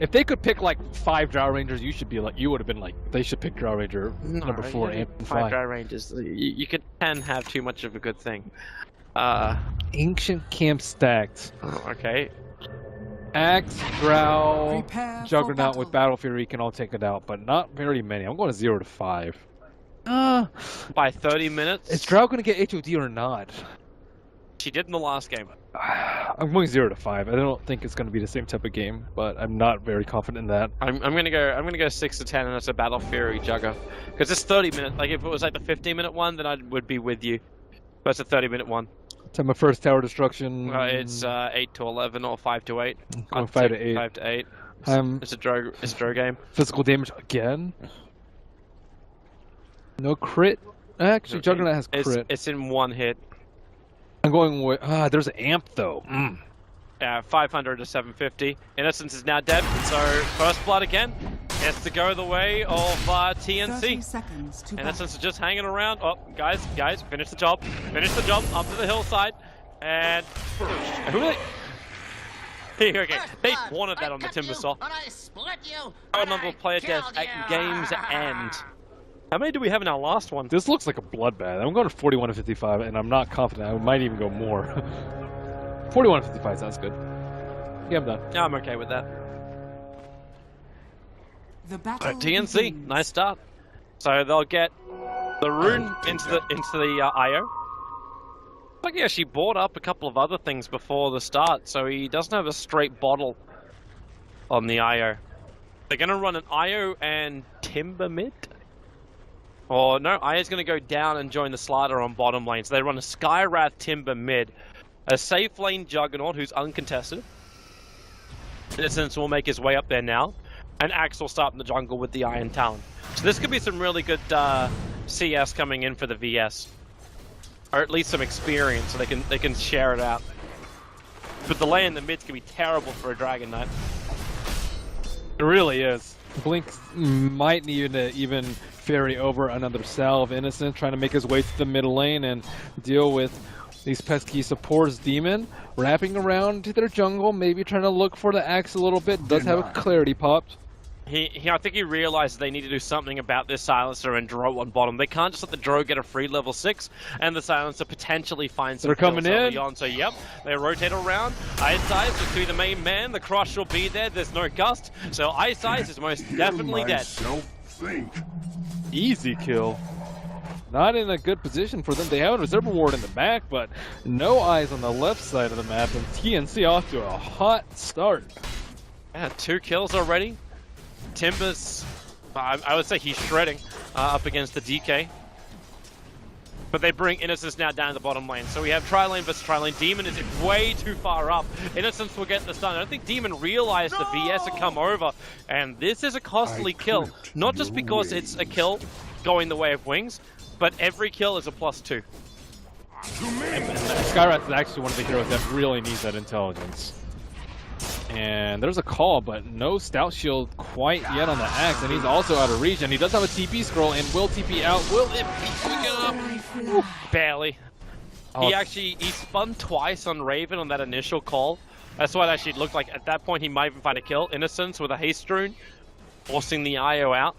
If they could pick like 5 Drow Rangers, you would have been like, they should pick Drow Ranger number 4 and 5 Drow Rangers. You can have too much of a good thing. Ancient Camp stacked. Okay. Axe, Drow, Juggernaut with Battle Fury can all take it out, but not very many. I'm going to 0 to 5. By 30 minutes? Is Drow going to get HOD or not? She did in the last game. I'm going 0 to 5. I don't think it's going to be the same type of game, but I'm not very confident in that. I'm gonna go 6 to 10, and that's a Battle Fury Jugger, because it's 30 minutes. Like if it was like the 15-minute one, then I would be with you. But it's a 30-minute one. So my first tower destruction. It's 8 to 11 or 5 to 8. Going 5 to 8. 5 to 8. It's a draw game. Physical damage again. No crit. Actually, Juggernaut has crit. It's in 1 hit. I'm going with. There's an amp though. 500 to 750. Innocence is now dead, so first blood again. Has to go the way of TNC. Innocence is just hanging around. Oh, guys, finish the job. Finish the job up to the hillside. And who are they? Okay, they wanted that on the Timbersaw. Our number of player deaths at game's end. How many do we have in our last one? This looks like a bloodbath. I'm going to 41 to 55, and I'm not confident. I might even go more. 41 to 55 sounds good. Yeah, I'm done. Yeah, I'm okay with that. TNC, nice start. So they'll get the rune into the IO. But yeah, she bought up a couple of other things before the start, so he doesn't have a straight bottle on the IO. They're going to run an IO and Timber mid. Or no, IO's going to go down and join the slider on bottom lane. So they run a Skywrath Timber mid, a safe lane Juggernaut who's uncontested. Innocence will make his way up there now. And Axe will start in the jungle with the Iron Talon. So this could be some really good CS coming in for the VS. Or at least some experience, so they can share it out. But the lane in the mids can be terrible for a Dragon Knight. It really is. Blink might need to even ferry over another salve. Innocent trying to make his way to the mid lane and deal with these pesky supports. Demon wrapping around to their jungle, maybe trying to look for the Axe a little bit. Does have a clarity popped. I think he realized they need to do something about this silencer and Drow on bottom. They can't just let the Drow get a free level 6 and the silencer potentially find some. They're coming in. On. So yep, they rotate around. Ice Eyes just to the main man. The crush will be there. There's no gust, so Ice Eyes is most definitely dead. Easy kill. Not in a good position for them. They have a reserve ward in the back, but no eyes on the left side of the map, and TNC off to a hot start. Yeah, 2 kills already. Timber's, I would say he's shredding up against the DK. But they bring Innocence now down the bottom lane. So we have tri-lane versus tri-lane. Demon is way too far up. Innocence will get the stun. I don't think Demon realized the VS had come over. And this is a costly kill. Not just because it's a kill going the way of Wings, but every kill is a +2. Skywrath is actually one of the heroes that really needs that intelligence. And there's a call, but no Stout Shield quite yet on the Axe, and he's also out of reach, and he does have a TP scroll, and will TP out. Will it be quick enough? Barely. He spun twice on Raven on that initial call. That's what it actually looked like. At that point, he might even find a kill. Innocence with a haste rune, forcing the IO out.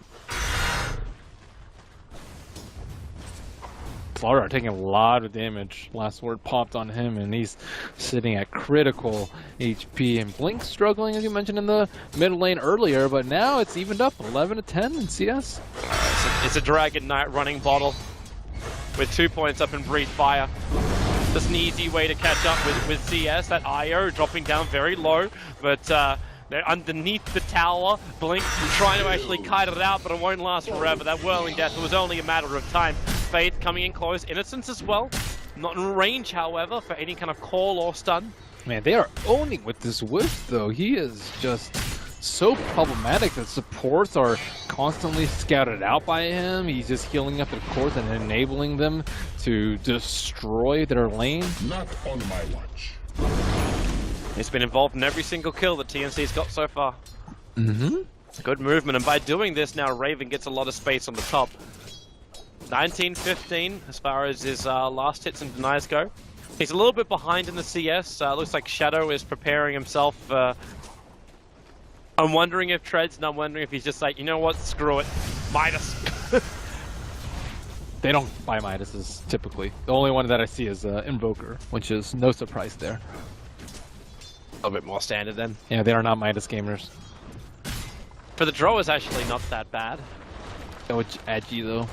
Slaughter taking a lot of damage. Last word popped on him, and he's sitting at critical HP. And Blink struggling, as you mentioned, in the mid lane earlier, but now it's evened up 11 to 10 in CS. It's a Dragon Knight running bottle with 2 points up in Breathe Fire. Just an easy way to catch up with CS. That IO dropping down very low, but they're underneath the tower. Blink trying to actually kite it out, but it won't last forever. That whirling death was only a matter of time. Faith coming in close. Innocence as well. Not in range, however, for any kind of call or stun. Man, they are owning with this whiff, though. He is just so problematic that supports are constantly scouted out by him. He's just healing up the course and enabling them to destroy their lane. Not on my watch. He's been involved in every single kill that TNC's got so far. Good movement, and by doing this now, Raven gets a lot of space on the top. 19-15 as far as his last hits and denies go. He's a little bit behind in the CS. Looks like Shadow is preparing himself I'm wondering if Treads, and I'm wondering if he's just like, you know what, screw it, Midas. They don't buy Midases typically. The only one that I see is Invoker, which is no surprise there. A little bit more standard then. Yeah, they are not Midas gamers. For the draw, is actually not that bad. So it's edgy though.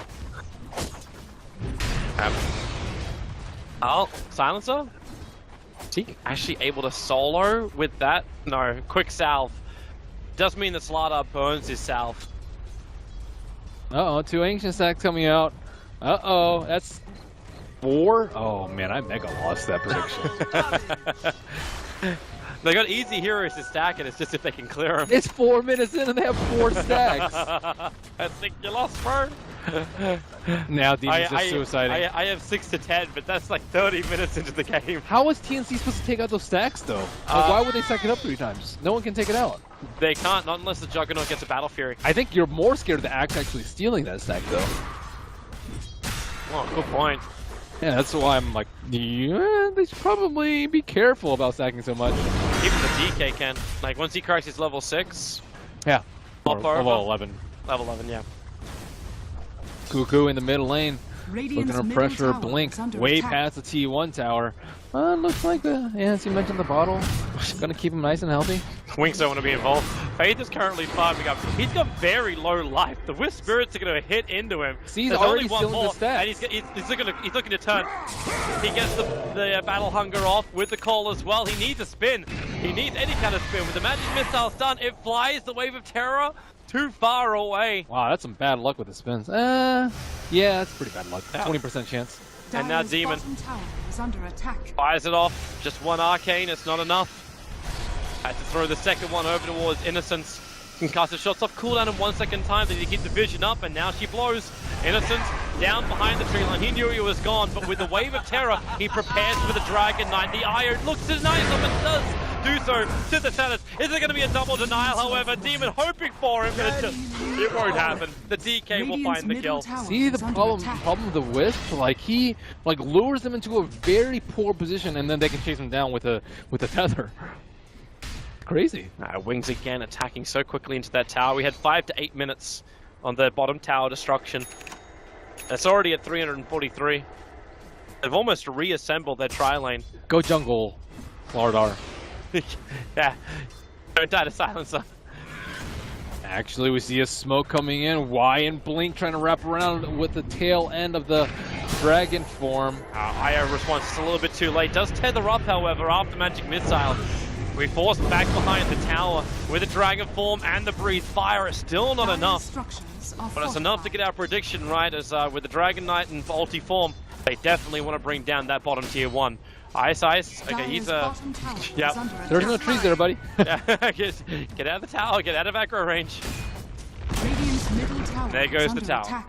Oh, Silencer? Is he actually able to solo with that? No, quick salve. Does mean that Slardar burns his salve. Uh-oh, 2 Ancient Stacks coming out. Uh-oh, that's 4? Oh man, I mega lost that prediction. They got easy heroes to stack it, it's just if they can clear them. It's 4 minutes in and they have 4 stacks. I think you lost, bro. Now Demon's just suiciding. I have 6 to 10, but that's like 30 minutes into the game. How is TNC supposed to take out those stacks though? Like, why would they stack it up 3 times? No one can take it out. They can't, not unless the Juggernaut gets a Battle Fury. I think you're more scared of the Axe actually stealing that stack though. Oh, good point. Yeah, that's why I'm like, yeah, they should probably be careful about stacking so much. Even the DK can. Like, once he cracks his level 6. Yeah. Or Or level 11. Level 11, yeah. Cuckoo in the middle lane. Radiant's Looking to middle pressure tower Blink is under way attack. past the T1 tower. Looks like as you mentioned, the bottle. Gonna keep him nice and healthy. Winks don't want to be involved. Faith is currently farming up. He's got very low life. The Wisp Spirits are going to hit into him. See, he's There's already only one stealing the more, stats. and he's looking to turn. He gets the Battle Hunger off with the call as well. He needs a spin. He needs any kind of spin. With the Magic Missile stun, it flies the Wave of Terror too far away. Wow, that's some bad luck with the spins. Yeah, that's pretty bad luck. 20% chance. And now Dire's Demon bottom tower is under attack. fires it off. Just one Arcane, it's not enough. Had to throw the second one over towards Innocence. Can cast the shots off cooldown in 1 second time. Then he keeps the vision up, and now she blows. Innocence down behind the tree line. He knew he was gone, but with the Wave of Terror, he prepares for the Dragon Knight. The Io looks to deny him, and does do so to the Thanos. Is there going to be a double denial? However, Demon hoping for him, but it won't happen. The DK will find the kill. See the problem with the Wisp? Like he lures them into a very poor position, and then they can chase him down with a tether. Crazy. Wings again attacking so quickly into that tower. We had 5 to 8 minutes on the bottom tower destruction. It's already at 343. They've almost reassembled their tri-lane. Go jungle, Slardar. Yeah, don't die to Silencer. Actually, we see a smoke coming in. Y and Blink trying to wrap around with the tail end of the dragon form. Io response is a little bit too late. Does tether up, however, after Magic Missile. We forced back behind the tower with the dragon form and the breathe fire. It's still not enough, but it's enough to get our prediction right. As with the Dragon Knight and ulti form, they definitely want to bring down that bottom tier 1. Ice, okay, he's yeah. There's no trees there, buddy. Yeah, get out of the tower, get out of aggro range. There goes the tower.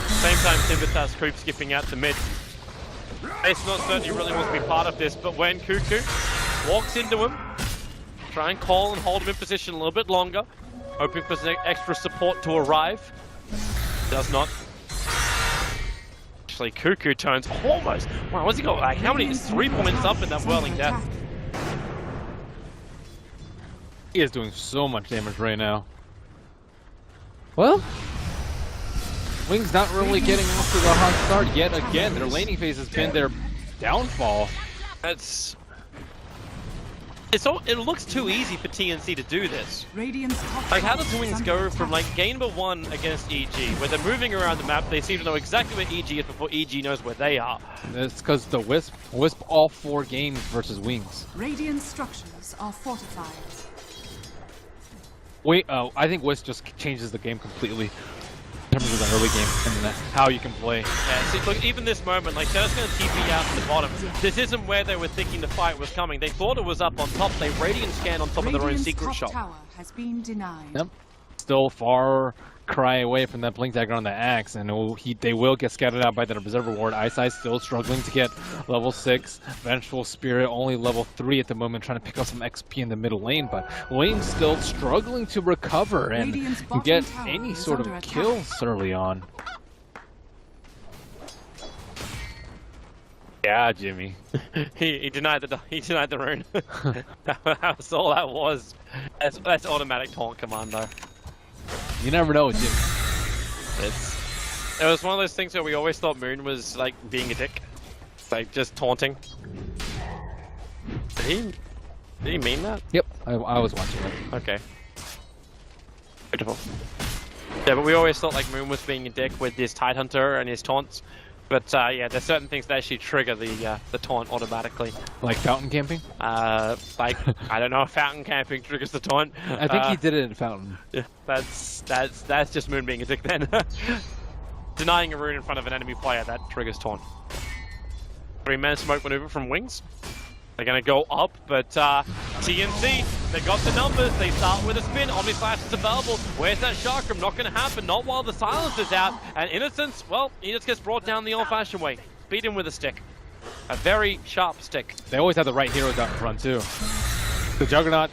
Same time, Timbertas creep skipping out to mid. Ace not certainly really wants to be part of this, but when Cuckoo walks into him, try and call and hold him in position a little bit longer, hoping for some extra support to arrive. Does not. Actually, Cuckoo turns almost. Wow, what's he got? Like, how many? 3 points up in that Whirling Death. He is doing so much damage right now. Well, Wings not really getting off to the hot start yet again. Their laning phase has been their downfall. It looks too easy for TNC to do this. Like, how does Wings go from like game number 1 against EG, where they're moving around the map, they seem to know exactly where EG is before EG knows where they are. It's because the Wisp all 4 games versus Wings. Radiant structures are fortified. Wait, I think Wisp just changes the game completely in terms of the early game and how you can play. Yeah, see, look, even this moment, like, they're just going to TP out to the bottom. This isn't where they were thinking the fight was coming. They thought it was up on top. They Radiant scan on top of their own secret shop. Tower has been denied. Yep. Still far cry away from that Blink Dagger on the Axe, and they will get scattered out by that Observer Ward. Eyesight still struggling to get level 6. Vengeful Spirit only level 3 at the moment, trying to pick up some XP in the middle lane, but Wings still struggling to recover and get any sort of kills early on. Yeah, Jimmy. he denied the rune. That's all that was. That's automatic taunt command though. You never know with Jimmy. It was one of those things where we always thought Moon was like being a dick, like just taunting. Did he mean that? Yep, I was watching it. Okay. Beautiful. Yeah, but we always thought like Moon was being a dick with his Tidehunter and his taunts. But yeah, there's certain things that actually trigger the taunt automatically. Like fountain camping? Like I don't know if fountain camping triggers the taunt. I think he did it in fountain. Yeah, that's just Moon being a dick then. Denying a rune in front of an enemy player, that triggers taunt. 3-man smoke maneuver from Wings. They're going to go up, but TNC, they got the numbers. They start with a spin. Omnislash is available. Where's that chakram? Not going to happen. Not while the silence is out. And Innocence, well, he just gets brought down the old-fashioned way. Beat him with a stick. A very sharp stick. They always have the right heroes out in front, too. The Juggernaut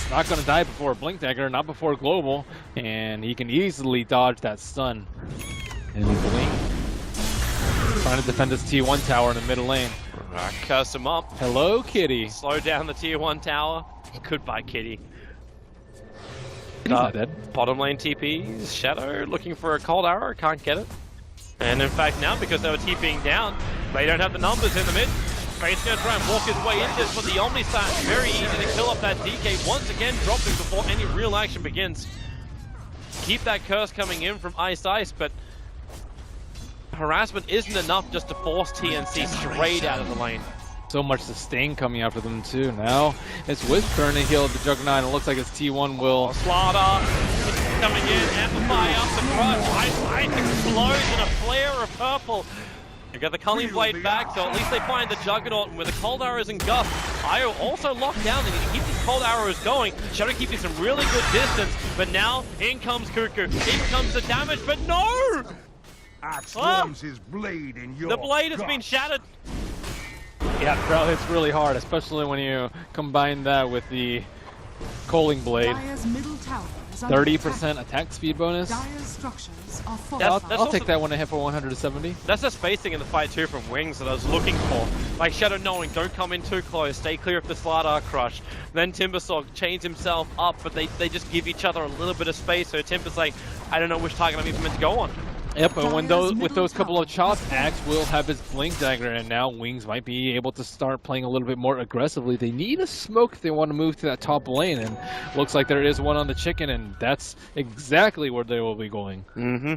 not going to die before Blink Dagger, not before Global, and he can easily dodge that stun. And he Blink. Trying to defend this T1 tower in the middle lane. Curse him up. Hello, Kitty. Slow down the tier 1 tower. Goodbye, Kitty. He's not dead. Bottom lane TPs. Shadow looking for a cold arrow. Can't get it. And in fact now, because they were TPing down, they don't have the numbers in the mid. Fate's going to try and walk his way into this, but the Omni Slash very easy to kill up that DK. Once again dropping before any real action begins. Keep that curse coming in from Ice, but harassment isn't enough just to force TNC straight out of the lane. So much sustain coming after them too. Now it's Whisper to heal the Juggernaut. It looks like it's T1 will. Slaughter coming in, amplify up the crush. Ice explodes in a flare of purple. You got the Culling Blade back, so at least they find the Juggernaut, and with the cold arrows and gusts, Io also locked down. They need to keep these cold arrows going. Shadow keeping some really good distance, but now in comes Cuckoo. In comes the damage, but no! His blade in your The blade has been shattered. Yeah, bro, it's really hard, especially when you combine that with the Culling Blade. Dire's middle tower is under 30% attack speed bonus. Dire's structures are I'll fortified. take that one to hit for 170. That's the spacing in the fight too from Wings that I was looking for. Like Shadow knowing, don't come in too close, stay clear of the Slardar crush. Then Timbersaw chains himself up, but they just give each other a little bit of space, so Timber's like, I don't know which target I'm even meant to go on. Yep, and when with those couple of chops, Axe will have his Blink Dagger, and now Wings might be able to start playing a little bit more aggressively. They need a smoke if they want to move to that top lane, and looks like there is one on the chicken, and that's exactly where they will be going. Mm-hmm.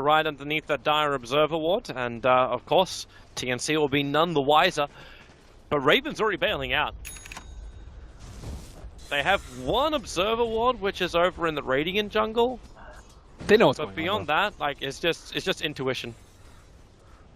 Right underneath that Dire Observer ward, and of course, TNC will be none the wiser. But Raven's already bailing out. They have one Observer ward, which is over in the Radiant jungle. They know what's But going beyond on. that, like it's just intuition.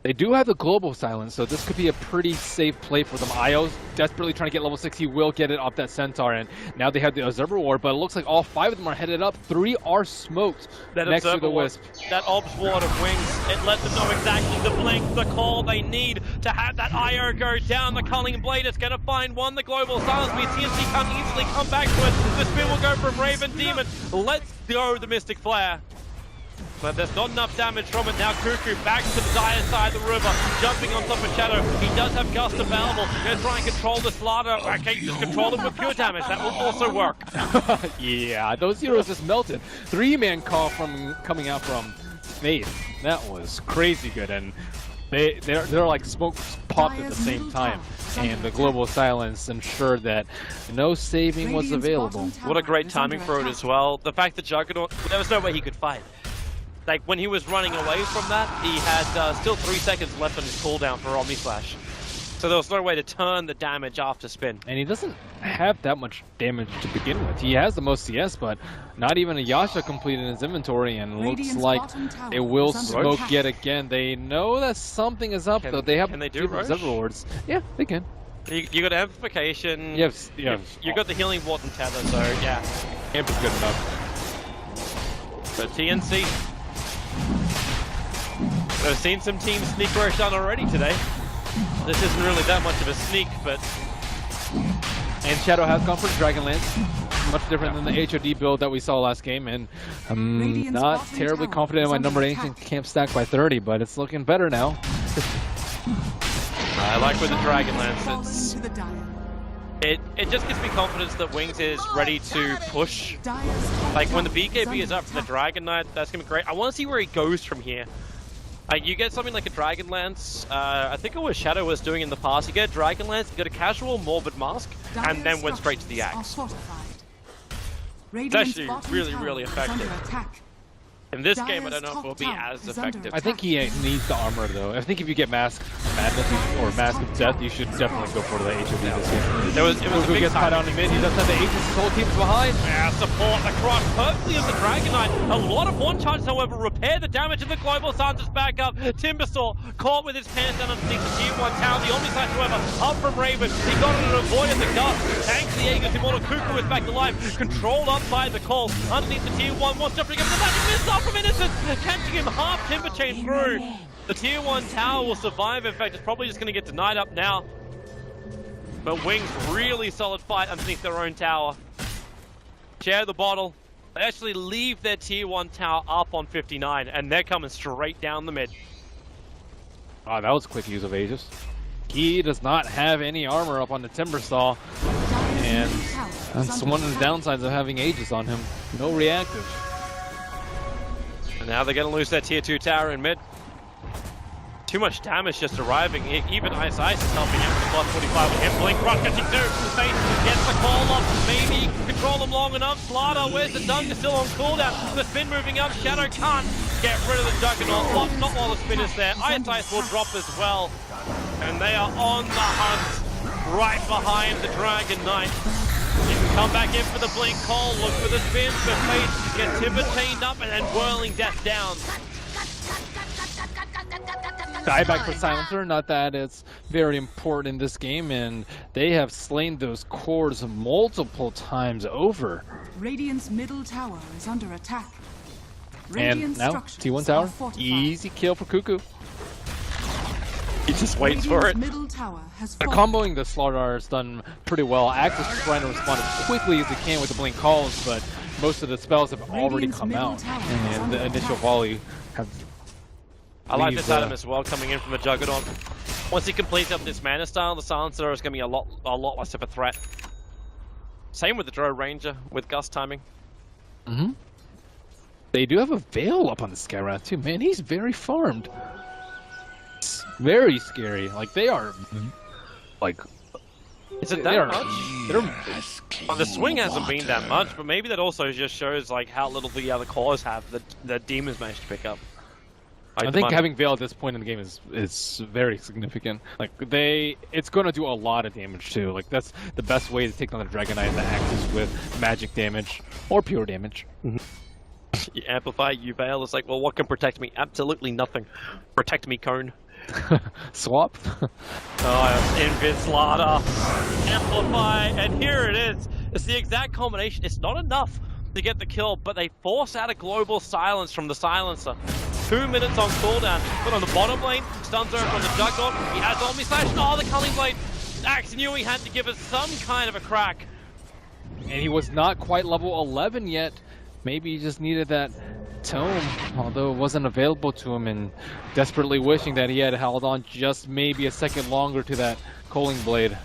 They do have the global silence, so this could be a pretty safe play for them. Io's desperately trying to get level 6. He will get it off that Centaur, and now they have the Observer Ward, but it looks like all 5 of them are headed up. 3 are smoked That next to Observer the ward, Wisp. that Obs Ward of Wings, it let them know exactly the blink, the call they need to have that IO go down. The Culling Blade is going to find one. The Global Silence means TNC can't easily come back to it. The spin will go from Raven Demon. Let's go the Mystic Flare. But there's not enough damage from it. Now Cuckoo back to the Dire side of the river, jumping on top of Shadow. He does have Gust available. Gonna try and control the Slardar. Okay, just control him with pure damage. That will also work. Yeah, those heroes just melted. 3-man call coming out from Faith. That was crazy good, and they're like smoke popped at the same time. And the global silence ensured that no saving was available. What a great timing for it as well. The fact that Juggernaut, there was no way he could fight. Like, when he was running away from that, he had still 3 seconds left on his cooldown for Omnislash. So there was no way to turn the damage after spin. And he doesn't have that much damage to begin with. He has the most CS, but not even a Yasha complete in his inventory, and looks like it will smoke yet again. They know that something is up, though. They have can they do Roche? several wards. Yeah, they can. You got amplification. Yes, yeah. You got the healing ward and tether, so yeah. Amp is good enough. But TNC. I've seen some teams sneak Roshan already today. This isn't really that much of a sneak, but... And Shadow has gone for Dragonlance. Much different than the HOD build that we saw last game, and I'm not terribly confident in my number 8 camp stack by 30, but it's looking better now. I like with the Dragonlance. Falling to the Dire. It just gives me confidence that Wings is ready to push. Dire's top Like when the tower BKB is under up for the attack. Dragon Knight, that's gonna be great. I want to see where he goes from here. Like you get something like a Dragonlance. I think it was Shadow was doing in the past. You get a Dragonlance, you get a casual Morbid Mask, and then went straight to the Structures are axe. fortified. It's Radiant's actually bottom really, tower really is effective. under attack. In this game, I Dire's don't know if it will be top as tower is under effective. I think he needs the armor though. I think if you get Mask Madness or Mask of Death, you should definitely go for the HOV this game. It was a Who big gets tied on in mid, he doesn't have the Aegis, his whole team's behind. Yeah, support across perfectly of the Dragon Knight. A lot of one charges, however, repair the damage of the Global Suns is back up. Timbersaw caught with his pants down underneath the tier 1 tower. The Omnislash, however, up from Raven. He got it and avoided the gust. Tanks the Aegis. Immortal Cuckoo is back alive. Controlled up by the call. Underneath the tier 1, wants jumping up the magic missile off from Innocence. Catching him half timber chain through. The tier 1 tower will survive. In fact, it's probably just going to get denied up now. But Wings, really solid fight underneath their own tower. Share the bottle. They actually leave their tier 1 tower up on 59, and they're coming straight down the mid. Oh, that was quick use of Aegis. He does not have any armor up on the Timbersaw, and that's one of the downsides of having Aegis on him. No reactive. And now they're going to lose their tier 2 tower in mid. Too much damage just arriving. Even Ice is helping out with plus 45 with him. Blink Rush getting through. Face gets the call up. Maybe he can control them long enough. Slaughter, where's the dunk? They're still on cooldown. The spin moving up. Shadow can't get rid of the Juggernaut. Not while the spin is there. Ice will drop as well. And they are on the hunt. Right behind the Dragon Knight. You can come back in for the blink call, look for the spin, the face, get Timber chained up and then whirling death down. Dieback for Silencer, not that it's very important in this game, and they have slain those cores multiple times over. Radiant's middle tower is under attack. And Radiant now, structures T1 are tower, fortified. easy kill for Cuckoo. He just waits for it. Radiant's middle tower has And fallen. comboing the Slaughter is done pretty well. Axe is trying to respond as quickly as he can with the blink calls, but most of the spells have already Radiant's come middle out, tower is and under the initial attack. volley have. I like leave, this item as well, coming in from the Juggernaut. Once he completes up this mana style, the Silencer is going to be a lot less of a threat. Same with the Drow Ranger, with Gust timing. Mm-hmm. They do have a Veil up on the Skyrath too, man. He's very farmed. It's very scary. Like they are, like. Is it they that are- much? they're- The swing hasn't been that much, but maybe that also just shows like how little the other cores have that Demons managed to pick up. Like I think having Veil at this point in the game is very significant. Like it's going to do a lot of damage too. Like that's the best way to take on the Dragon Knight and the Axis with magic damage or pure damage. You amplify, you Veil. It's like, well, what can protect me? Absolutely nothing. Protect me, Cone. Swap. Oh, Invis Slaughter, Amplify, and here it is. It's the exact combination. It's not enough to get the kill, but they force out a global silence from the Silencer. 2 minutes on cooldown, but on the bottom lane, stuns over from the Juggernaut. He has Omnislash. Oh, the Culling Blade. Axe knew he had to give us some kind of a crack. And he was not quite level 11 yet. Maybe he just needed that tome, although it wasn't available to him, and desperately wishing that he had held on just maybe a second longer to that Culling Blade.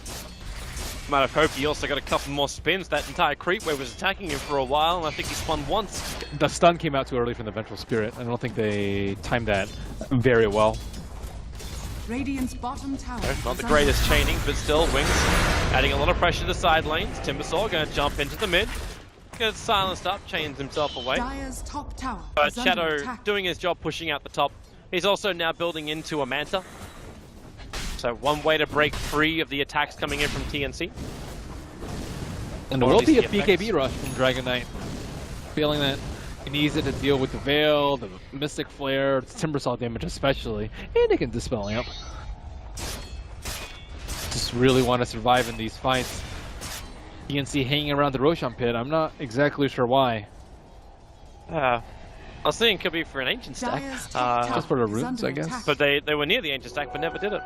Might have hoped he also got a couple more spins. That entire creep wave was attacking him for a while, and I think he spun once. The stun came out too early from the Ventral Spirit. I don't think they timed that very well. Radiant's bottom tower Not is the under greatest attack. chaining, but still, Wings adding a lot of pressure to the side lanes. Timbersaw going to jump into the mid. Gets silenced up, chains himself away. Dire's top tower But is under Shadow attack. doing his job, pushing out the top. He's also now building into a Manta. So one way to break free of the attacks coming in from TNC. And there Or at will be a least the effects. BKB rush from Dragon Knight. Feeling that he needs it to deal with the Veil, the Mystic Flare, Timbersaw damage especially, and it can Dispel Amp. Just really want to survive in these fights. TNC hanging around the Roshan pit, I'm not exactly sure why. I was thinking it could be for an Ancient stack. Dire's top tower just for the is runes, under I guess. attack. But they were near the Ancient stack, but never did it.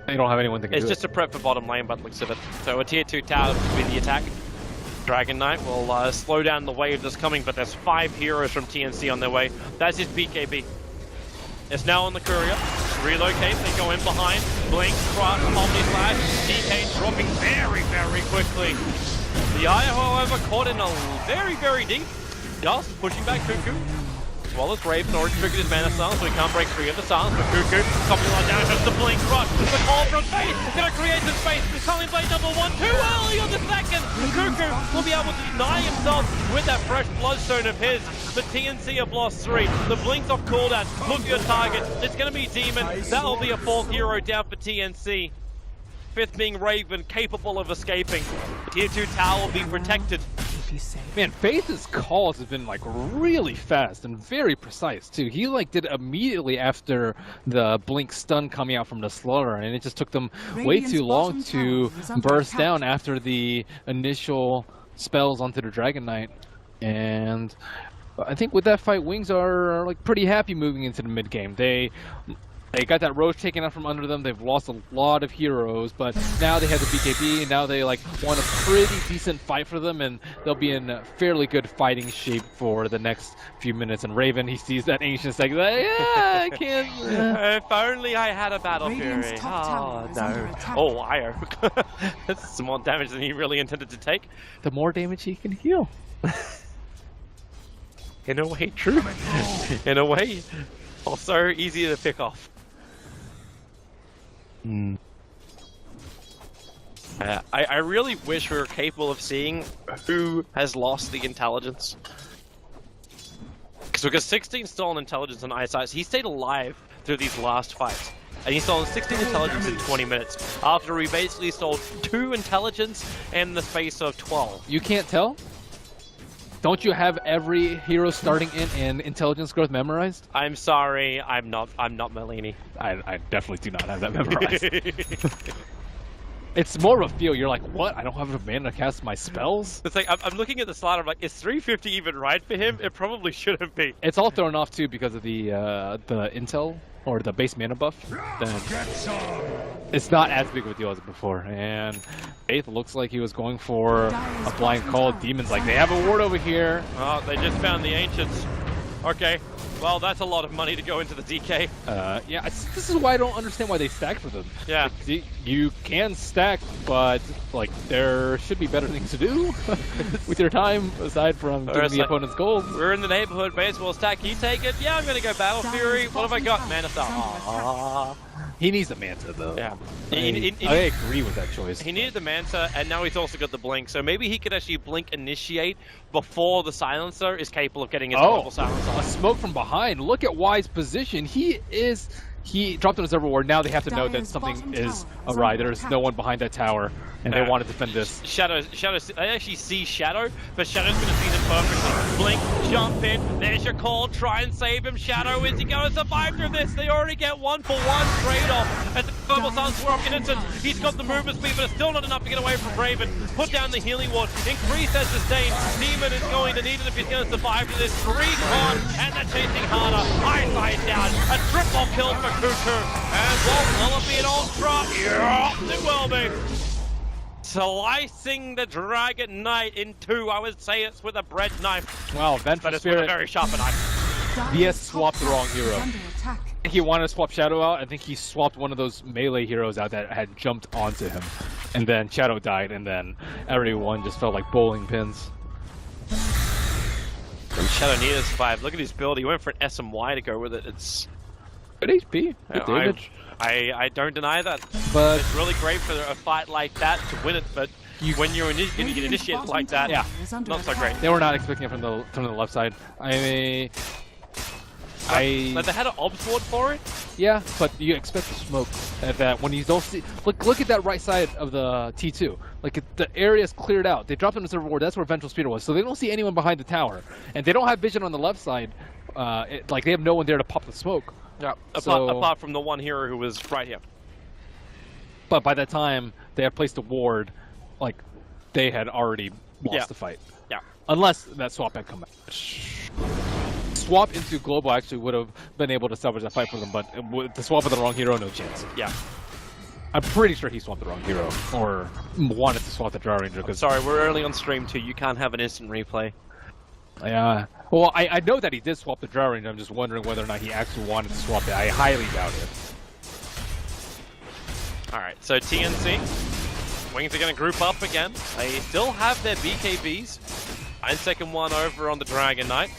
They don't have anyone that can It's do just it. a prep for bottom lane, but looks of it. So a tier 2 tower would be the attack. Dragon Knight will slow down the wave that's coming, but there's 5 heroes from TNC on their way. That's his BKB. It's now on the courier. relocate, they go in behind, Blink, Crush, Omni Slash, DK dropping very, very quickly. The Aya, however, caught in a very, very deep. Just pushing back Cuckoo. As well as Raven already triggered his mana silence, so he can't break free of the silence. But Cuckoo, coming on down, just the Blink Crush. The call from space, gonna create some space. Coming blade number 1, too early on the second. Cuckoo will be able to deny himself with that fresh bloodstone of his. The TNC have lost 3. The Blink's off cooldown. Look at your target. It's gonna be Demon. That'll be a 4th hero down for TNC. 5th being Raven, capable of escaping. Tier 2 tower will be protected. Man, Faith's calls have been like really fast and very precise too. He like did immediately after the Blink stun coming out from the slaughter, and it just took them way too long to burst down after the initial spells onto the Dragon Knight. And I think with that fight, Wings are like pretty happy moving into the mid game. They got that Roche taken out from under them. They've lost a lot of heroes, but now they have the BKB, and now they like want a pretty decent fight for them, and they'll be in fairly good fighting shape for the next few minutes. And Raven, he sees that ancient stack, he's like, yeah, I can't. If only I had a Battle Fury. Oh, no. Oh, Io. That's some more damage than he really intended to take. The more damage he can heal. In a way, true. In a way, also easier to pick off. I really wish we were capable of seeing who has lost the intelligence. Because 16 stolen intelligence on Eyesight, he stayed alive through these last fights. And he stole 16 intelligence in 20 minutes, after he basically stole 2 intelligence in the space of 12. You can't tell? Don't you have every hero starting in intelligence growth memorized? I'm sorry, I'm not Merlini. I definitely do not have that memorized. It's more of a feel. You're like, what? I don't have enough mana to cast my spells? It's like, I'm looking at the slot, I'm like, is 350 even right for him? It probably shouldn't be. It's all thrown off too because of the intel or the base mana buff. Then it's not as big of a deal as before. And Faith looks like he was going for a blind call. Demon's like, they have a ward over here. Oh, they just found the Ancients. Okay. Well, that's a lot of money to go into the DK. Yeah, this is why I don't understand why they stack for them. Yeah. Like, you can stack, but like there should be better things to do with your time aside from getting the opponent's gold. We're in the neighborhood, baseball stack. You take it? Yeah, I'm gonna go Battle Fury. What have I got? Mana Star. He needs the Manta though. Yeah. I agree with that choice. He needed the Manta, and now he's also got the Blink, so maybe he could actually Blink initiate before the Silencer is capable of getting his global Silencer. A smoke from behind. Look at Y's position. He dropped on his overward. Now they have to know that something is awry. There's no one behind that tower, and they want to defend this. Shadow, they actually see Shadow, but Shadow's going to see them perfectly. Blink, jump in, there's your call, try and save him. Shadow, is he going to survive through this? They already get 1-for-1 trade-off. As the global silence were up in instance, he's got the movement speed, but it's still not enough to get away from Raven. Put down the healing ward, increase that sustain. Demon is going to need it if he's going to survive to this. 3 gone, and they're chasing harder. Eyesight down, a triple kill for Cuckoo, and will it be an ultra? Yeah, it will be. Slicing the Dragon Knight in 2. I would say it's with a bread knife. Wow, Vengeful but it's with a Spirit. very sharp knife. VS swapped the wrong hero. I think he wanted to swap Shadow out. I think he swapped one of those melee heroes out that had jumped onto him. And then Shadow died, and then everyone just felt like bowling pins. And Shadow needed to survive. Look at his build. He went for an SMY to go with it. It's good HP, good damage. I don't deny that. But it's really great for a fight like that to win it, but when you're going to get initiated like that, yeah, not so great. They were not expecting it from the left side. I mean, but they had an obs ward for it? Yeah, but you expect the smoke that when you don't see... Look at that right side of the T2. Like, the area's cleared out. They dropped on the server ward. That's where Vengeful Spirit was. So they don't see anyone behind the tower. And they don't have vision on the left side. Like, they have no one there to pop the smoke. Yeah, apart from the one hero who was right here. But by that time, they had placed a ward. Like, they had already lost the fight. Yeah. Unless that swap had come out. Swap into Global actually would have been able to salvage that fight for them, but with the swap of the wrong hero, no chance. Yeah. I'm pretty sure he swapped the wrong hero, or wanted to swap the Draw Ranger. I'm sorry, we're early on stream too. You can't have an instant replay. Yeah. Well, I know that he did swap the Draw Ranger. I'm just wondering whether or not he actually wanted to swap it. I highly doubt it. Alright, so TNC. Wings are going to group up again. They still have their BKBs. 9-second one over on the Dragon Knight.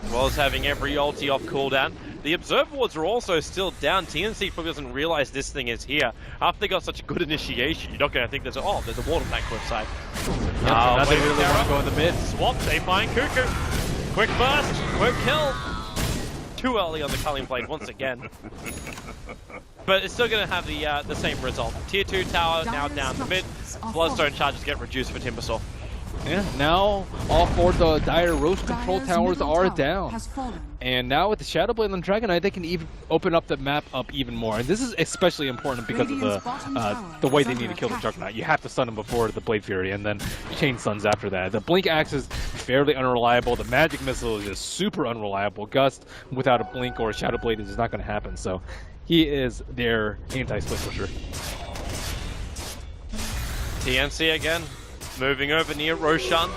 As well as having every ulti off cooldown. The Observer Wards are also still down. TNC probably doesn't realize this thing is here. After they got such a good initiation, you're not going to think there's a water tank cliffside. Now they really want to go in the mid. Swap, they find Cuckoo. Quick burst, quick kill. Too early on the Culling Blade once again. But it's still going to have the same result. Tier 2 tower now down the mid. Bloodstone charges get reduced for Timbersaw. Yeah, now all 4 of the Dire Roach control towers are down. And now with the Shadow Blade on Dragon Knight, they can even open up the map up even more. And this is especially important because of the way they need to kill the Juggernaut. You have to stun him before the Blade Fury and then chain stuns after that. The Blink Axe is fairly unreliable. The Magic Missile is just super unreliable. Gust without a Blink or a Shadow Blade is just not going to happen. So he is their anti-split pusher. TNC again. Moving over near Roshan.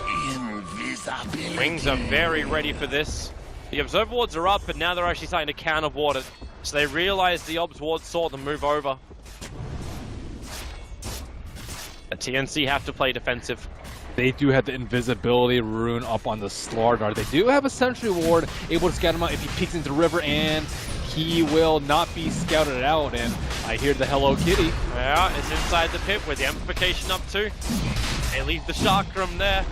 Wings are very ready for this. The Observer Wards are up, but now they're actually starting to counter-ward it. So they realize the Obs Wards saw them move over. The TNC have to play defensive. They do have the invisibility rune up on the Slardar. They do have a sentry ward, able to scout him out if he peeks into the river, and he will not be scouted out. And I hear the Hello Kitty. Yeah, it's inside the pit with the amplification up too. They leave the Chakram there.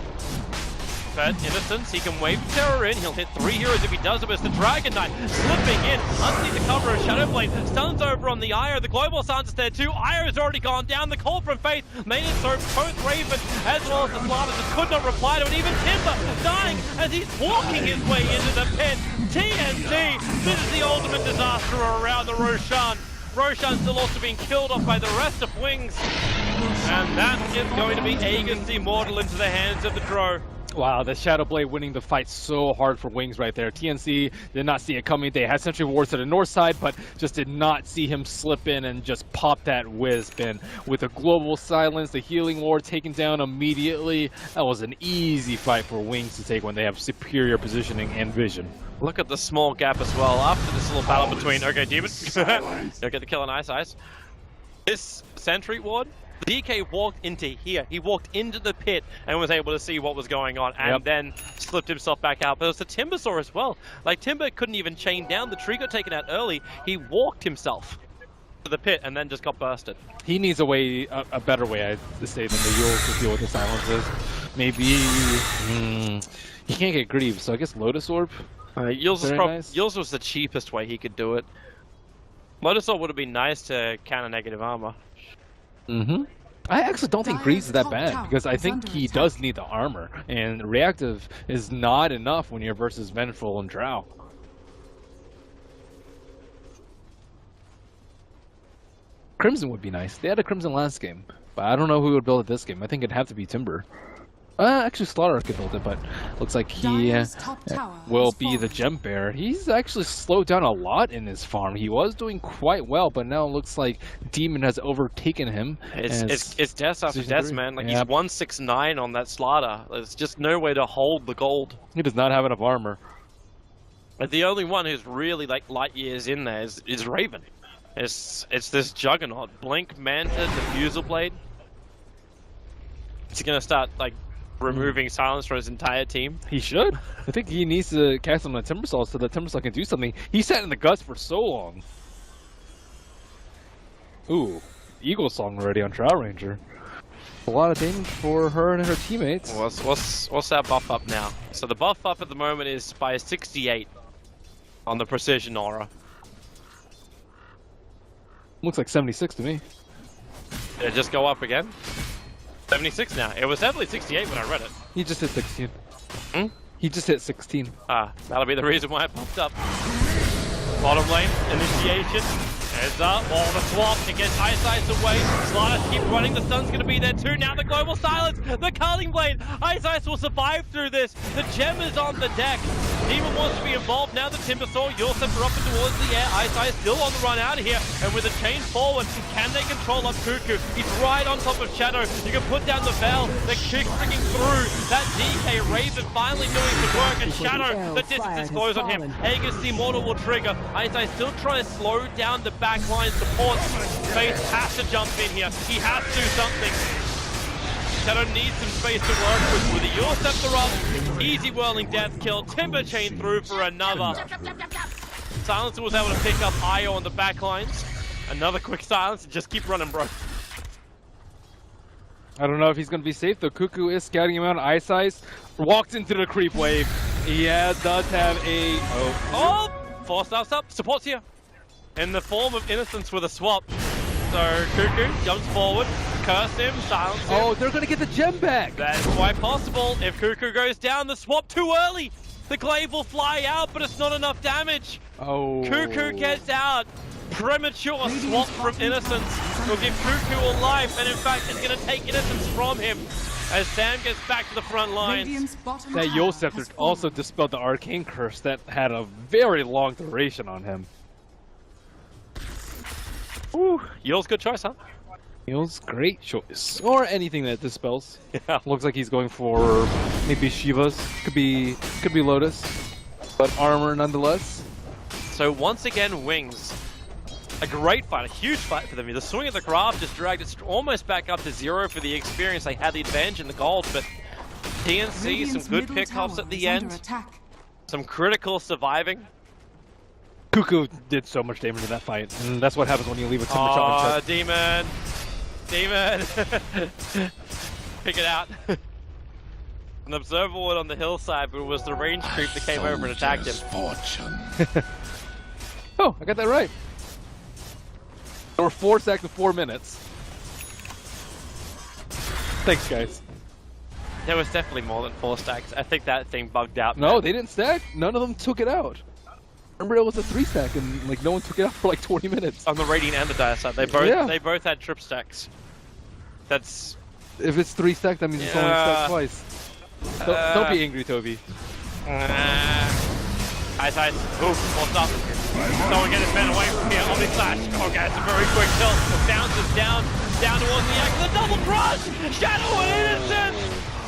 But Innocence, he can wave Terror in. He'll hit 3 heroes if he does it. It's the Dragon Knight slipping in underneath the cover of Shadowblade. Stuns over on the Io. The Global Silence is there too. Io's already gone down. The call from Faith made it so both Raven as well as the Slavas just could not reply to it. Even Timber dying as he's walking his way into the pit. TNC, this is the ultimate disaster around the Roshan. Roshan's still also being killed off by the rest of Wings. And that is going to be Aegon's Immortal into the hands of the Dro. Wow, the Shadow Blade winning the fight so hard for Wings right there. TNC did not see it coming. They had Sentry Wards to the north side, but just did not see him slip in and just pop that Wisp in. With a Global Silence, the Healing Ward taken down immediately. That was an easy fight for Wings to take when they have superior positioning and vision. Look at the small gap as well. After this little battle between, okay, Demon, you'll get the kill on Ice. This Sentry Ward, the DK walked into here. He walked into the pit and was able to see what was going on and then slipped himself back out. But it was the Timbersaw as well. Like, Timber couldn't even chain down. The tree got taken out early. He walked himself to the pit and then just got bursted. He needs a way, a better way, I'd say, than the Yule to deal with the silences. Maybe he can't get Grieve, so I guess Lotus Orb. Yule's was the cheapest way he could do it. Lotus Orb would have been nice to counter negative armor. I actually don't think Greaves is that bad, because I think he does need the armor, and reactive is not enough when you're versus Vengeful and Drow. Crimson would be nice. They had a Crimson last game, but I don't know who would build it this game. I think it'd have to be Timber. Actually, Slaughter could build it, but looks like he will be the Gem Bearer. He's actually slowed down a lot in his farm. He was doing quite well, but now it looks like Demon has overtaken him. It's death after death, man. Like, he's 169 on that Slaughter. There's just no way to hold the gold. He does not have enough armor. But the only one who's really like light years in there is Raven. It's this Juggernaut. Blink, Manta, Diffusal Blade. He's gonna start like removing silence from his entire team. He should. I think he needs to cast him on Timbersaw so that Timbersaw can do something. He sat in the guts for so long. Ooh, Eagle Song already on Drow Ranger. A lot of damage for her and her teammates. What's that buff up now? So the buff up at the moment is by 68 on the Precision Aura. Looks like 76 to me. Did it just go up again? 76 now. It was definitely 68 when I read it. He just hit 16. He just hit 16. Ah, that'll be the reason why it popped up. Bottom lane, initiation. Heads up, all the swap. It gets Ice away. Slaughter keep running. The stun's gonna be there too. Now the Global Silence. The Culling Blade. Ice will survive through this. The gem is on the deck. Demon wants to be involved now. The Timbersaw, Yulsep are up and towards the air. Ice still on the run out of here. And with a chain forward, can they control up Cuckoo? He's right on top of Shadow. You can put down the Veil. The kick freaking through. That DK Raven finally doing some work. And Shadow, the distance is closed on him. Aegis the Immortal will trigger. Ice still trying to slow down the backline support. Face has to jump in here. He has to do something. Shadow needs some space to work with the Yulscepter up. Easy whirling death kill. Timber chain through for another. Silencer was able to pick up Io on the backlines. Another quick silence and just keep running, bro. I don't know if he's going to be safe though. Cuckoo is scouting him out. Ice walked into the creep wave. Yeah, does have a... Oh! 4 stars up. Support's here. In the form of Innocence with a swap. So Cuckoo jumps forward. Curse him, silence him. Oh, they're going to get the gem back. That's quite possible. If Cuckoo goes down, the swap too early. The glaive will fly out, but it's not enough damage. Oh. Cuckoo gets out. Premature swap from Innocence will give Cuckoo a life, and in fact, it's going to take Innocence from him as Sam gets back to the front lines. That Yulscepter also dispelled the Arcane Curse that had a very long duration on him. Ooh, Yul's good choice, huh? Yul's great choice. Or anything that dispels. Yeah. Looks like he's going for maybe Shiva's. Could be Lotus. But armor nonetheless. So once again, Wings. A great fight, a huge fight for them. The swing of the craft just dragged it almost back up to 0 for the experience. They had the advantage in the gold, but TNC, some good pickups at the end. Some critical surviving. Cuckoo did so much damage in that fight, and that's what happens when you leave a timber shot in chest. Demon! Pick it out. An observer ward on the hillside, but it was the range creep that came over and attacked him. Oh, I got that right. There were 4 stacks in 4 minutes. Thanks, guys. There was definitely more than 4 stacks. I think that thing bugged out. No, man. they didn't stack. None of them took it out. Remember, it was a 3 stack, and like no one took it out for like 20 minutes. On the Radiant and the Dire side, they both had trip stacks. That's... If it's 3 stack, that means it's only stacked twice. Don't be angry, Toby. Ice. Ooh, what's up? Someone get his man away from here. Omni Slash. Okay, it's a very quick kill. Bounces down towards the axe. The double crush! Shadow and Innocence!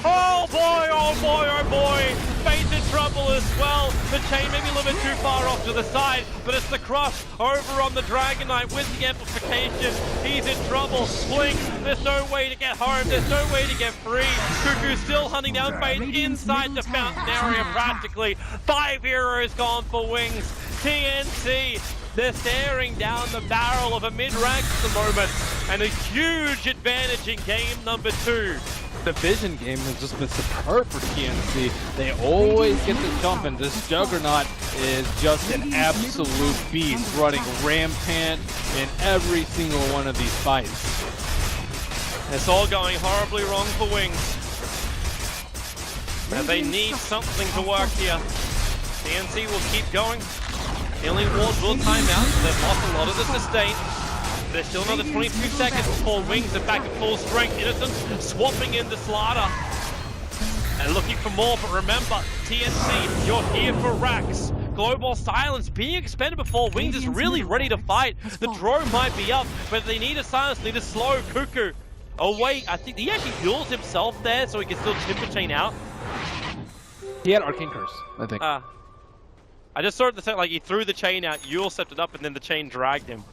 Oh boy, oh boy, oh boy! Fate's in trouble as well. The chain maybe a little bit too far off to the side, but it's the crush over on the Dragon Knight with the amplification. He's in trouble. Blink, there's no way to get home. There's no way to get free. Cuckoo's still hunting down Fate inside the fountain area practically. 5 heroes gone for Wings. TNC, they're staring down the barrel of a mid-rank at the moment, and a huge advantage in game number 2. The Vision game has just been superb for TNC. They always get the jump, and this Juggernaut is just an absolute beast, running rampant in every single one of these fights. It's all going horribly wrong for Wings. And they need something to work here. TNC will keep going. Healing Ward will time out. They've lost a lot of the sustain. There's still another 22 seconds before Wings are back at full strength. Innocence swapping in the Slaughter. And looking for more, but remember, TNC, you're here for racks. Global Silence being expended before Wings is really ready to fight. The drone might be up, but they need a silence, need a slow Cuckoo. Oh wait, I think he actually heals himself there so he can still Timber Chain out. He had Arcane Curse, I think. I just saw it the same, like he threw the chain out, Yulscepted up, and then the chain dragged him.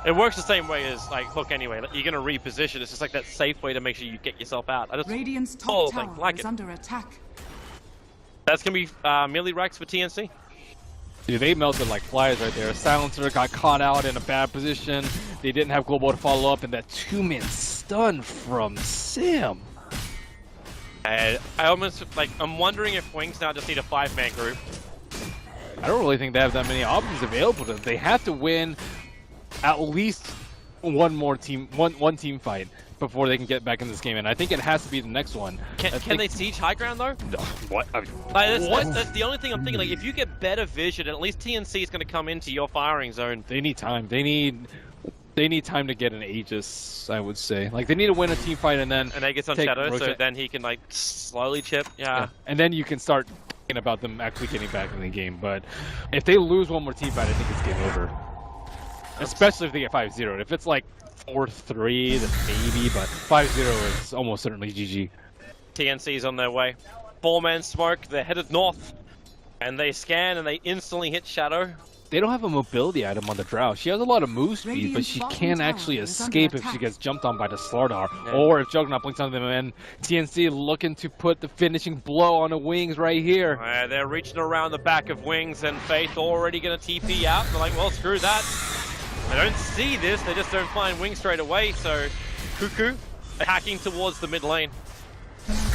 It works the same way as, like, look, anyway, like, you're gonna reposition. It's just like that safe way to make sure you get yourself out. I just Radiant's top tower like is under attack. That's gonna be melee racks for TNC. Dude, they melted like flies right there. Silencer got caught out in a bad position. They didn't have Global to follow up, and that 2-man stun from Sam. I almost, like, I'm wondering if Wings now just need a 5-man group. I don't really think they have that many options available to them. They have to win at least one team fight before they can get back in this game, and I think it has to be the next one. Can they siege high ground though? No. What? I mean, that's the only thing I'm thinking. Like, if you get better vision, at least TNC is going to come into your firing zone. They need time. They need They need time to get an Aegis, I would say. Like, they need to win a team fight and then... And Aegis on take Shadow, so Roshan. then he can, like, slowly chip. Yeah. And then you can start thinking about them actually getting back in the game. But if they lose one more team fight, I think it's game over. Especially if they get 5-0. If it's like 4-3, then maybe, but 5-0 is almost certainly GG. TNC's on their way. 4-man smoke, they're headed north. And they scan and they instantly hit Shadow. They don't have a mobility item on the Drow. She has a lot of move speed, but she can't actually escape if she gets jumped on by the Slardar. Yeah. Or if Juggernaut blinks on them, and TNC looking to put the finishing blow on the Wings right here. They're reaching around the back of Wings, and Faith already going to TP out. They're like, well, screw that. I don't see this. They just don't find Wings straight away, so Cuckoo hacking towards the mid lane.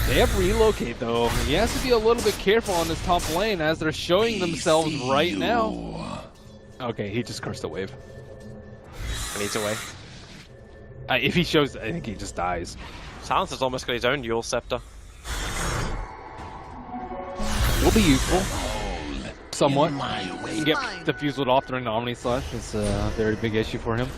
They have relocate though. He has to be a little bit careful on this top lane as they're showing themselves right now. Okay, he just cursed a wave. And he's away. If he shows, I think he just dies. Silence has almost got his own dual scepter. Will be useful. Somewhat. He can get defused off during the Omni Slash. It's a very big issue for him.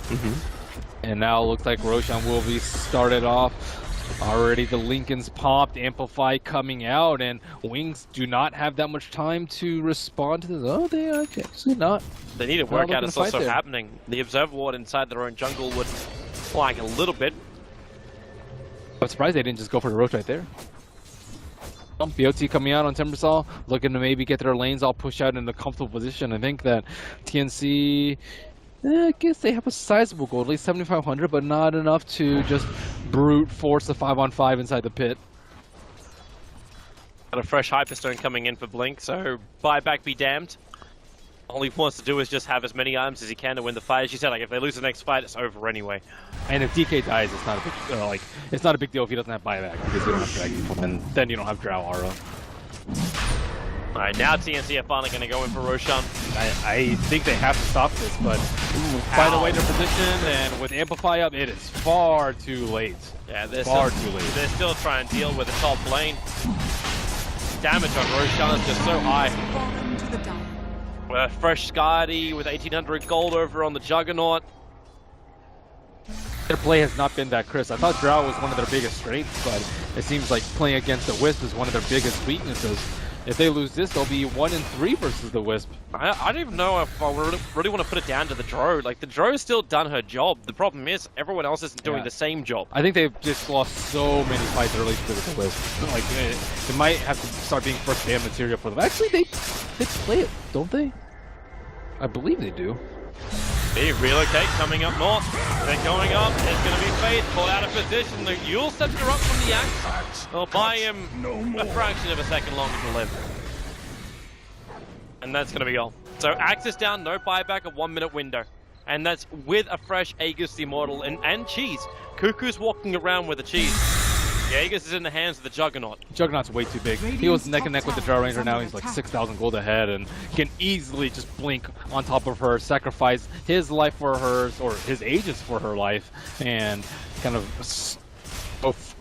And now it looks like Roshan will be started off. Already the Lincolns popped, Amplify coming out, and Wings do not have that much time to respond to this. Oh, they are actually not. They need to work out it's also there. happening. The Observer Ward inside their own jungle would flag a little bit. I'm surprised they didn't just go for the roach right there. BOT coming out on Timbersaw, looking to maybe get their lanes all pushed out in a comfortable position. I think that TNC, I guess they have a sizable goal, at least 7,500, but not enough to just brute force a 5-on-5 inside the pit. Got a fresh Hyperstone coming in for Blink, so buyback be damned. All he wants to do is just have as many items as he can to win the fight. As you said, like if they lose the next fight, it's over anyway. And if DK dies, it's not a big it's not a big deal if he doesn't have buyback because you don't have Dragon, and then you don't have Drow Aura. Alright, now TNC are finally going to go in for Roshan. I think they have to stop this, but by the way they're positioned and with Amplify up, it is far too late. Yeah, they're far too late. They're still trying to deal with the top lane. Damage on Roshan is just so high. Fallen to the dire. With a fresh Skadi with 1800 gold over on the Juggernaut. Their play has not been that crisp. I thought Drow was one of their biggest strengths, but it seems like playing against the Wisp is one of their biggest weaknesses. If they lose this, they'll be 1-3 versus the Wisp. I don't even know if I really want to put it down to the Dro. Like, the Dro's still done her job. The problem is, everyone else isn't doing the same job. I think they've just lost so many fights early with the Wisp. Like, it might have to start being first ban material for them. Actually, they play it, don't they? I believe they do. The relocate coming up north. They're going up. It's going to be Faith caught out of position. The Yule scepter up from the axe. They'll buy him a fraction of a second longer to live. And that's going to be all. So axe is down, no buyback, a 1 minute window. And that's with a fresh Aegis the Immortal and cheese. Cuckoo's walking around with the cheese. The Aegis is in the hands of the Juggernaut. Juggernaut's way too big. He was neck and neck with the Drow Ranger, now he's like 6,000 gold ahead and can easily just blink on top of her, sacrifice his life for hers, or his Aegis for her life, and kind of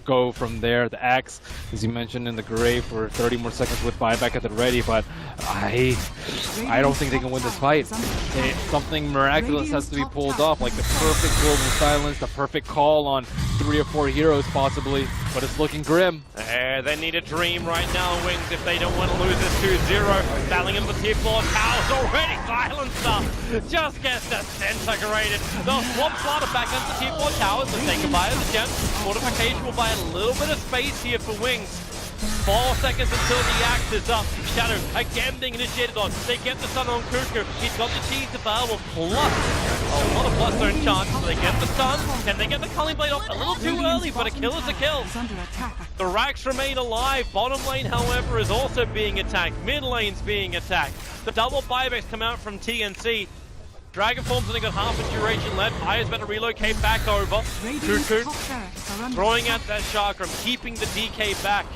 go from there. The axe, as you mentioned, in the grave for 30 more seconds with buyback at the ready, but I don't think they can win this fight. Something miraculous has to be pulled off, like the perfect golden silence, the perfect call on 3 or 4 heroes possibly, but it's looking grim. They need a dream right now, Wings, if they don't want to lose this 2-0. Battling into the tier 4 towers already. Silencer just gets disintegrated. They'll swap Slaughter back into the tier 4 towers and say goodbye to the gem. Fortification will buy a little bit of space here for Wings. 4 seconds until the axe is up. Shadow again being initiated on. They get the stun on Cuckoo. He's got the cheese available. Plus, a lot of plus zone chance. They get the stun. Can they get the Culling Blade off? A little too early, but a kill is a kill. Is under attack. The Rax remain alive. Bottom lane, however, is also being attacked. Mid lane's being attacked. The double buybacks come out from TNC. Dragon Form's only got half a duration left. Aya's about to relocate back over. Cuckoo throwing out that chakram, keeping the DK back.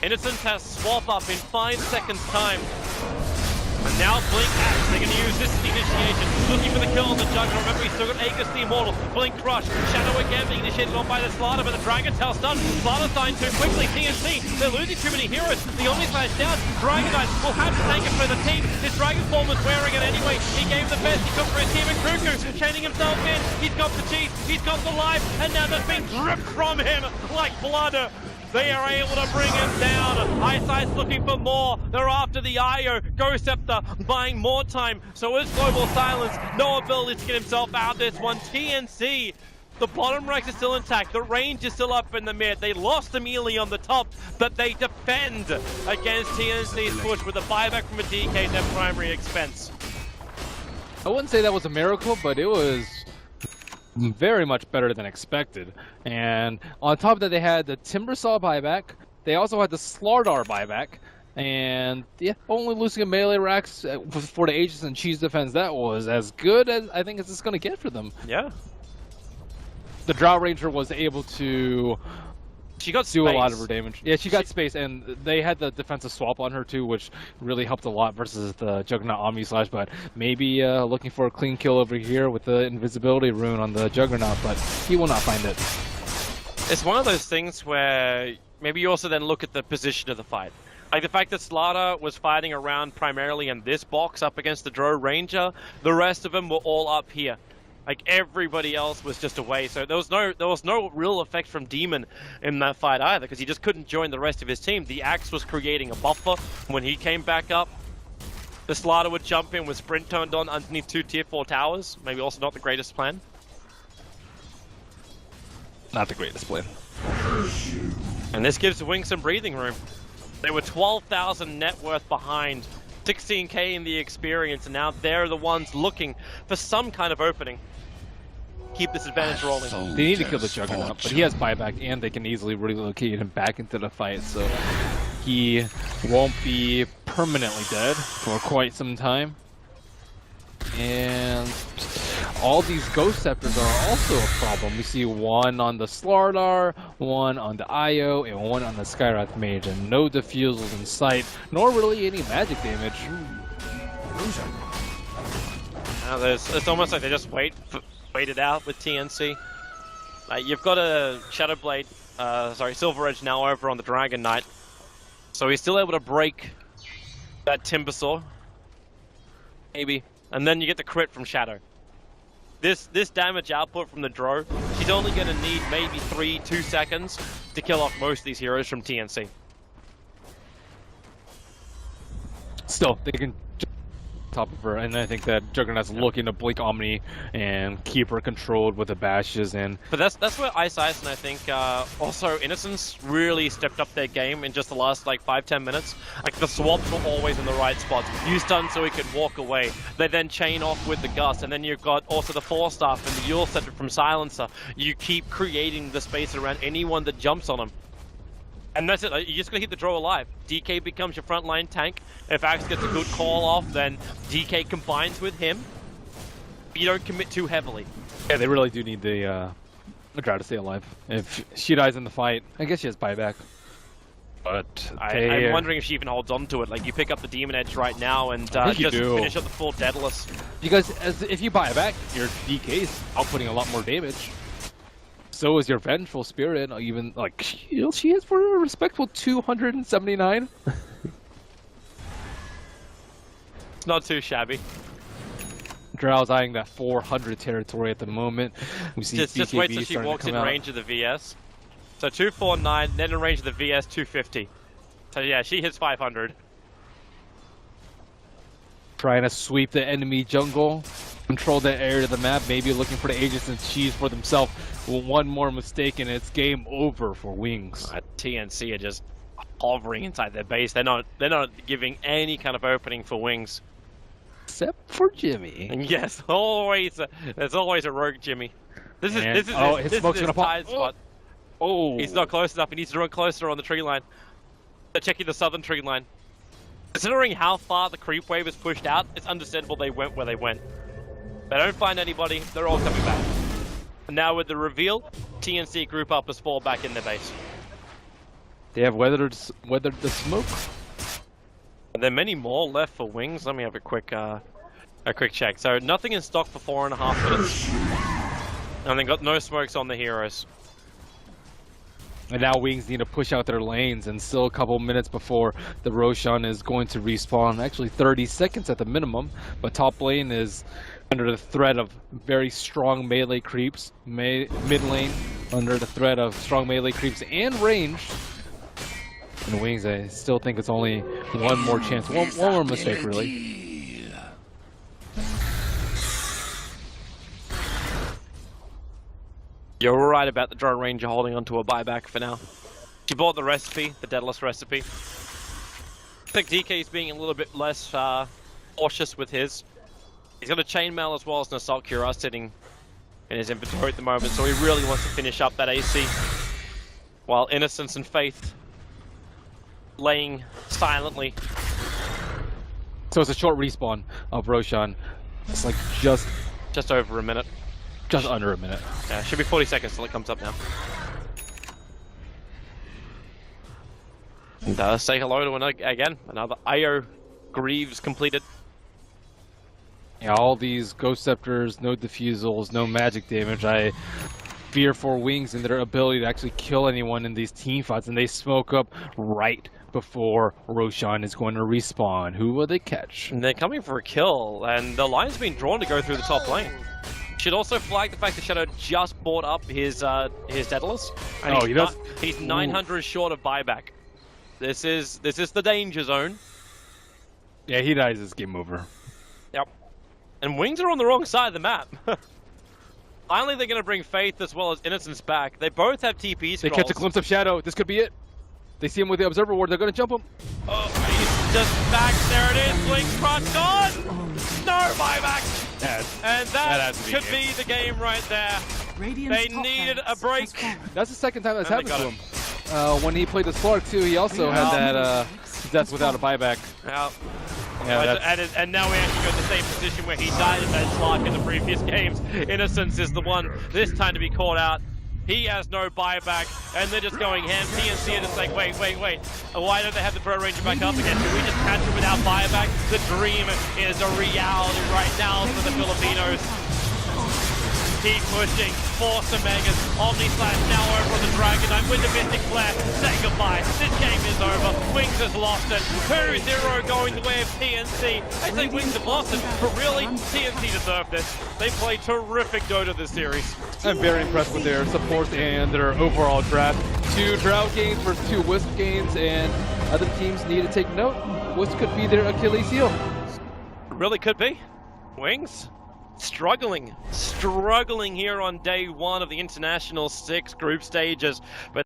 Innocence has swap up in 5 seconds time. And now Blink Axe, they're going to use this initiation. looking for the kill on the Juggernaut. Remember, he's still got Aegis the Immortal, Blink Crush, Shadow again being initiated on by the Slaughter, but the Dragon Tail stun. Slaughter's dying too quickly. TNC, they're losing too many heroes. The Omni Slash down. Dragonite will have to take it for the team. His Dragon Form was wearing it anyway. He gave the best he could for his team, and Kruku chaining himself in. He's got the cheese, he's got the life, and now that's been ripped from him like blood. They are able to bring him down. Eyesight's looking for more. They're after the IO. Ghost Scepter buying more time. So is Global Silence. No ability to get himself out this one. TNC. The bottom ranks is still intact. The range is still up in the mid. They lost the melee on the top, but they defend against TNC's push with a buyback from a DK at their primary expense. I wouldn't say that was a miracle, but it was very much better than expected. And on top of that, they had the Timbersaw buyback. They also had the Slardar buyback. And yeah, only losing a melee racks for the Aegis and Cheese defense, that was as good as I think it's going to get for them. Yeah. The Drow Ranger was able to She got do space. a lot of her damage. Yeah, she got space, and they had the defensive swap on her too, which really helped a lot versus the Juggernaut Omni Slash. But maybe looking for a clean kill over here with the invisibility rune on the Juggernaut, but he will not find it. It's one of those things where maybe you also then look at the position of the fight. Like the fact that Slaughter was fighting around primarily in this box up against the Drow Ranger, the rest of them were all up here. Like everybody else was just away, so there was no real effect from Demon in that fight either, because he just couldn't join the rest of his team. The Axe was creating a buffer when he came back up. The Slaughter would jump in with sprint turned on underneath 2 tier 4 towers. Maybe also not the greatest plan. Not the greatest plan. And this gives Wing some breathing room. They were 12,000 net worth behind, 16k in the experience, and now they're the ones looking for some kind of opening. Keep this advantage rolling. They need to kill the Juggernaut, but he has buyback, and they can easily relocate him back into the fight, so he won't be permanently dead for quite some time. And all these Ghost Scepters are also a problem. We see one on the Slardar, one on the IO, and one on the Skyrath Mage, and no defusals in sight, nor really any magic damage. Now it's almost like they just waited out with TNC. You've got a Silver Edge now over on the Dragon Knight, so he's still able to break that Timbersaw, maybe, and then you get the crit from Shadow. This damage output from the Drow, she's only going to need maybe 2 seconds to kill off most of these heroes from TNC. Still, they can top of her, and I think that Juggernaut's looking to blink Omni and keep her controlled with the bashes. And but that's where Ice and I think also Innocence really stepped up their game in just the last like 5-10 minutes. Like the swaps were always in the right spots. You stun so he could walk away. They then chain off with the Gust, and then you've got also the Force Staff and the Yule Scepter from Silencer. You keep creating the space around anyone that jumps on them. And that's it, you're just going to keep the Drow alive. DK becomes your frontline tank. If Axe gets a good call off, then DK combines with him. You don't commit too heavily. yeah, they really do need the Drow to stay alive. If she dies in the fight, I guess she has buyback. But I'm wondering if she even holds on to it. Like, you pick up the Demon Edge right now and just finish up the full Daedalus. Because if you buy back, your DK is outputting a lot more damage. So is your Vengeful Spirit, even like she is for a respectful 279. It's not too shabby. Drow's eyeing that 400 territory at the moment. We see just wait till she walks in range of the VS. So 249, then in range of the VS 250. So yeah, she hits 500. Trying to sweep the enemy jungle, control that area of the map, maybe looking for the Aegis and Cheese for themselves. One more mistake and it's game over for Wings. TNC are just hovering inside their base. They're not giving any kind of opening for Wings. Except for Jimmy. And yes, there's always a rogue Jimmy. This is his tied spot. Oh, he's not close enough. He needs to run closer on the tree line. They're checking the southern tree line. Considering how far the creep wave is pushed out, it's understandable they went where they went. They don't find anybody, they're all coming back. And now with the reveal, TNC group up as fall back in their base. They have weathered the smoke. Are there many more left for Wings? Let me have a quick A quick check. So nothing in stock for 4.5 minutes. And they got no smokes on the heroes. And now Wings need to push out their lanes, and still a couple minutes before the Roshan is going to respawn. Actually 30 seconds at the minimum, but top lane is under the threat of very strong melee creeps. Mid lane under the threat of strong melee creeps and range. And Wings, I still think it's only one more chance, one more mistake really. You're right about the Drone Ranger holding onto a buyback for now. She bought the recipe, the Daedalus recipe. I think DK's being a little bit less cautious with his. He's got a chainmail as well as an assault cuirass sitting in his inventory at the moment, so he really wants to finish up that AC. While Innocence and Faith laying silently. So it's a short respawn of Roshan. It's like just over a minute. Just under a minute. Yeah, should be 40 seconds till it comes up now. And say hello to another IO Greaves completed. Yeah, all these Ghost Scepters, no diffusals, no magic damage. I fear for Wings and their ability to actually kill anyone in these team fights, and they smoke up right before Roshan is going to respawn. Who will they catch? And they're coming for a kill, and the line's been drawn to go through the top lane. Should also flag the fact that Shadow just bought up his Daedalus. And Oh, he does? He's 900 short of buyback. This is the danger zone. Yeah, he dies, it's game over. Yep. And Wings are on the wrong side of the map. Finally, they're going to bring Faith as well as Innocence back. They both have TP scrolls. They catch a glimpse of Shadow. This could be it. They see him with the Observer Ward. They're going to jump him. Oh, he's just back. There it is. Blink Cross gone. No buyback. And that could be the game right there. They needed a break. That's the second time that's happened to him. When he played the Spark too, he also had that death without a buyback. Yeah, and now we actually go to the same position where he died in that Slark in the previous games. Innocence is the one this time to be called out. He has no buyback, and they're just going ham. TNC are just like, wait. Why don't they have the Pro Ranger back up again? Can we just catch him without buyback? The dream is a reality right now for the Filipinos. Keep pushing, force the Megas, Omni Slash now over on the Dragon Knight with the Mystic Flare. Say goodbye, this game is over, Wings has lost it. 2-0 going the way of TNC. I think Wings have lost it, but really, TNC deserved this. They play terrific Dota this series. I'm very impressed with their support and their overall draft. 2 Drought games versus 2 Wisp games, and other teams need to take note. Wisp could be their Achilles heel. Really could be. Wings? struggling here on day one of the International 6 group stages, but